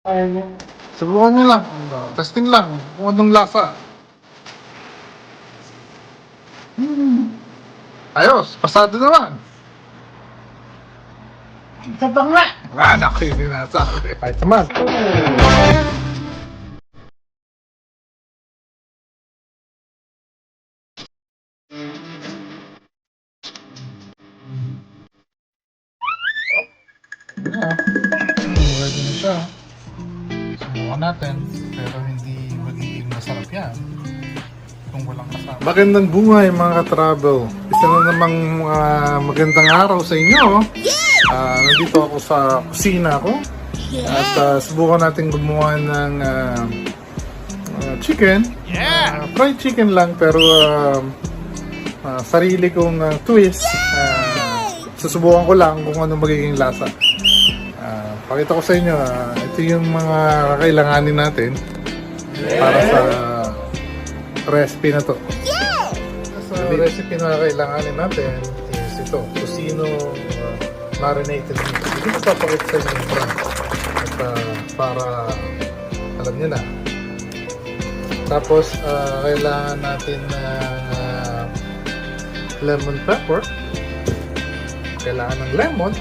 Subukan nyo lang. Testing lang. Kung anong lasa. Ayos. Pasado naman. Isa pa nga. Naku, hindi nasabi. Kahit naman. Ready na siya. Subukan natin. Pero hindi magiging masarap yan kung walang kasama. Magandang buhay mga ka-travel. Isa na namang magandang araw sa inyo. Nandito ako sa kusina ko. At subukan natin gumawa ng chicken. Fried chicken lang pero sarili kong twist. Susubukan ko lang kung ano magiging lasa. Pakita ko sa inyo, ito yung mga kakailanganin natin para sa recipe na to. Sa recipe na kakailanganin natin is ito, tocino marinated meat. Hindi ko papakita sa inyo yung brand at para alam nyo na. Tapos kailangan natin ng lemon pepper, kailangan ng lemon.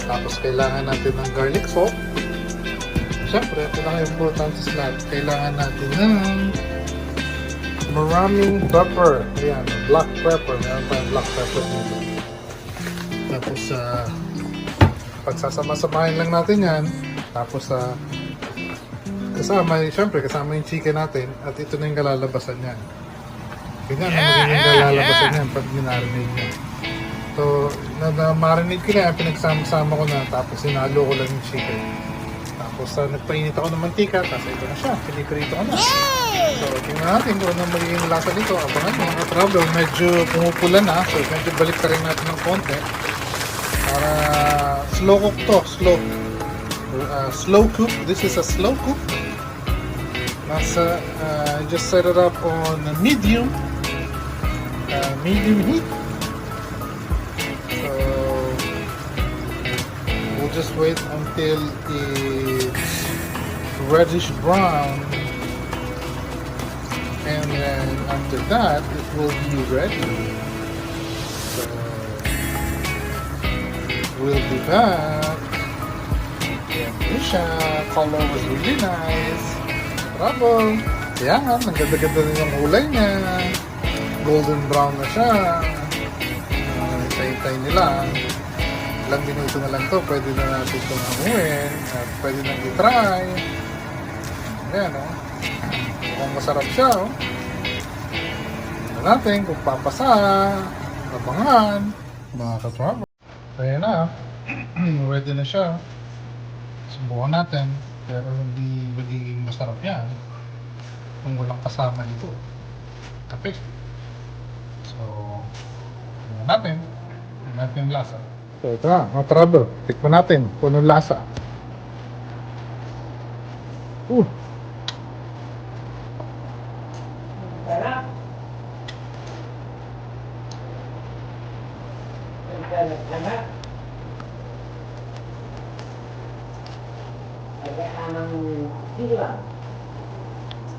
Tapos kailangan natin ng garlic salt. Siyempre, pinaka-importante sa lahat, kailangan natin ng maraming pepper. Ayan, black pepper. Meron tayong black pepper dito. Tapos, pagsasama-samahin lang natin yan. Tapos, siyempre, kasama yung chicken natin. At ito na yung kalalabasan yan. Ganyan na magiging kalalabasan yan pag minarinate niya. So, na-marinate ko na yan, pinagsama-sama ko na, tapos sinalo ko lang yung chicken. Tapos, nagpainit ako ng mantika, tapos ito na siya, piniprito ko na. So, tingnan natin kung anong magiging lasa nito. Abangan mo, mga travel, medyo pumupula na, so medyo balik ka rin natin ng konti. Para slow cook to, slow cook. This is a slow cook. Just set it up on medium heat. We'll just wait until it's reddish brown, and then after that it will be ready. So we'll be back. Yan po siya. Color was really nice. Bravo! Yan, ang ganda-ganda din yung kulay niya. Golden brown na siya. Tay-tay nila. Ilang minuto na lang to, pwede na natin itong hamuin at pwede nang i-try. Ayan, mukhang masarap siya, tignan natin kung papasa. Abangan mga ka-travel. Ayan na, ready na siya. Subukan natin, pero hindi magiging masarap yan kung walang kasama nito, kape. So, tignan natin yung lasa. So ito na, mga travel. Tikman natin kung anong lasa. Sarap. Sarap. Kaya ng sila.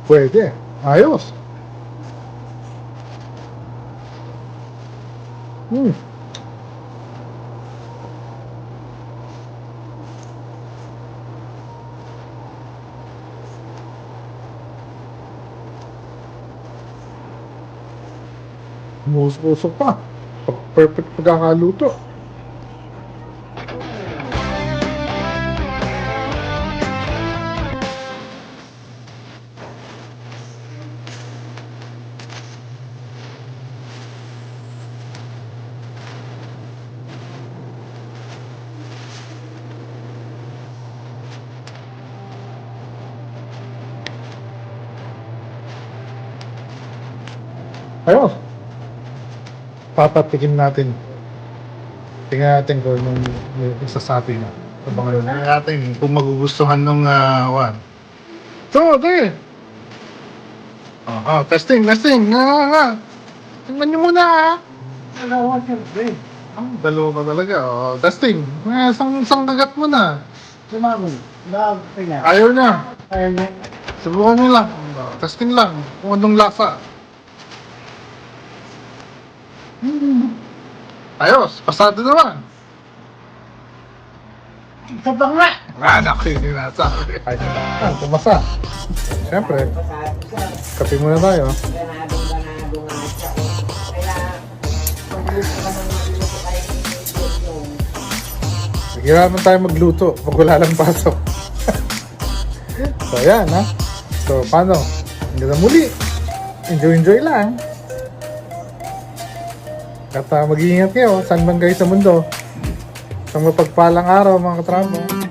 Pwede. Ayos. Musok pa. Perfect pagkakaluto. Ayos. Papatikim natin. Tingnan natin kung anong isasabi na. Abangan natin kung magugustuhan ng one. So, okay. Testing. Nga. Tingnan nyo muna, Dalawa siyempre. Dalawa pa talaga. Testing. Isang kagat mo na. Sumabog. Nakapila. Ayaw niya. Ayaw niya. Subukan nyo lang. Testing lang kung anong lasa. Ayos, pasado naman. Isa pa nga. Anak, hindi nasabi. Ay, pumasa. Siyempre, kape muna tayo. Ganado nga siya. Kaya, pagluto ka ng magluto kayo yung Hiraman tayo magluto pag wala lang pasok. So, ayan, ha? So, paano? Hanggang sa muli. Enjoy lang. At mag-iingat kayo. Saan man kayo sa mundo. Isang mapagpalang araw, mga katramo.